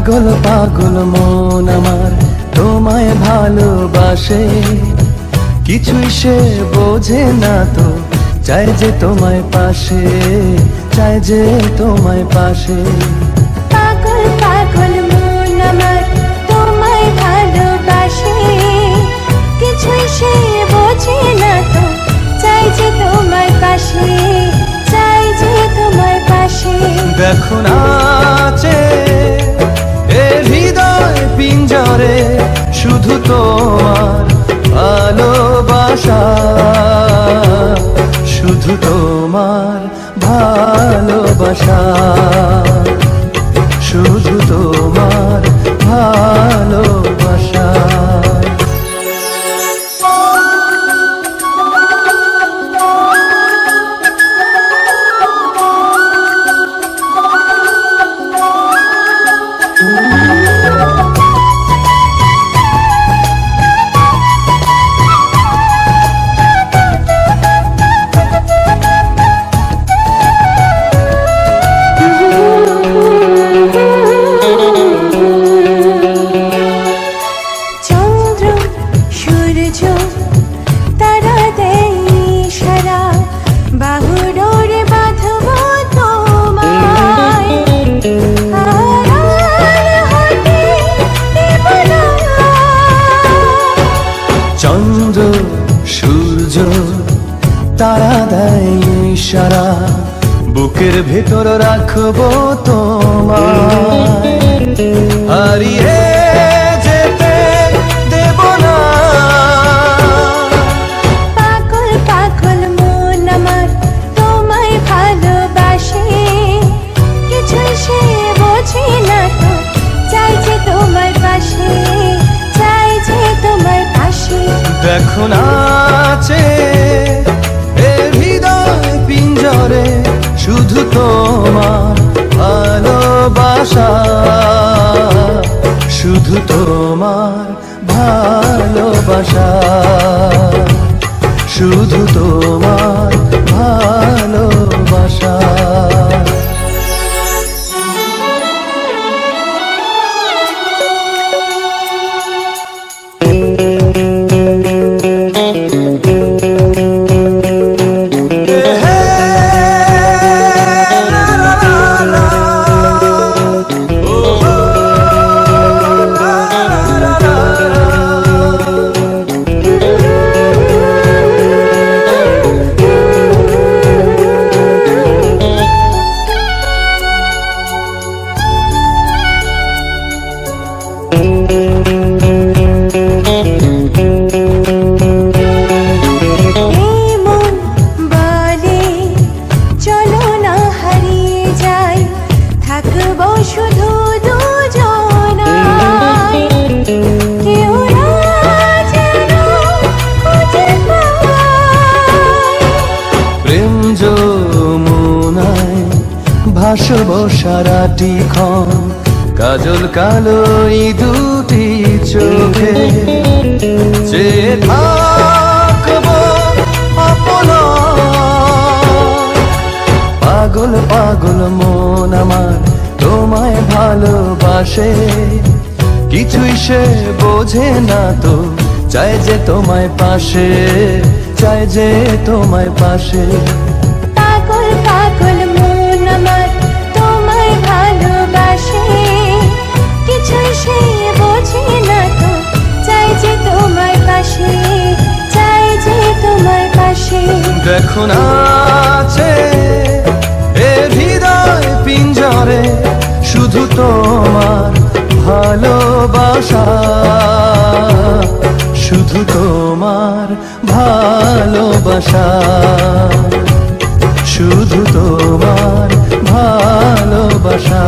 পাগল পাগল মন আমার তোমায় ভালোবাসে, কিছুই সে বোঝে না তো, চাই যে তোমায় পাশে, চাই যে তোমায় পাশে। পাগল পাগল মন আমার তোমায় ভালোবাসে, কিছুই সে বোঝে না তো, চাই যে তোমায় পাশে, চাই যে তোমায় পাশে। দেখো নাচে এ হৃদয় পিঞ্জরে, শুধু তোমার ভালোবাসা, শুধু তোমার ভালোবাসা, শুধু তোমার ভালোবাসা। চন্দ্র সূর্য তারা দেয় ইশারা, বুকের ভেতর রাখবো তোমায়, হারিয়ে যেতে দেব না। পাগল পাগল মন আমার তোমায় ভালোবাসে, কিছুই সে বোঝে না তো, চাই যে তোমার পাশে, চাই যে তোমার পাশে। দেখো নাচে এ হৃদয় পিঞ্জরে, শুধু তোমার ভালোবাসা, শুধু তোমার ভালোবাসা, শুধু তোমার ভালোবাসা। শুধু দুজনায়, কেউ না যেন খুঁজে পায়। প্রেম যমুনায় ভাসবো সারাটি ক্ষণ, কাজল কালো এই দুটি চোখে, চেয়ে থাকবো আপনার। পাগল পাগল মন আমার তোমায় ভালোবাসে, কিছুই সে বোঝে না তো, চাই যে তোমায় পাশে, চাই যে তোমায় পাশে। পাগল পাগল মন আমার তোমায় ভালোবাসে, কিছুই সে বোঝে না তো, চাই যে তোমায় পাশে, চাই যে তোমায় পাশে। দেখো নাচে এ হৃদয় পিঞ্জরে, শুধু তোমার ভালোবাসা, শুধু তোমার ভালোবাসা, শুধু তোমার ভালোবাসা।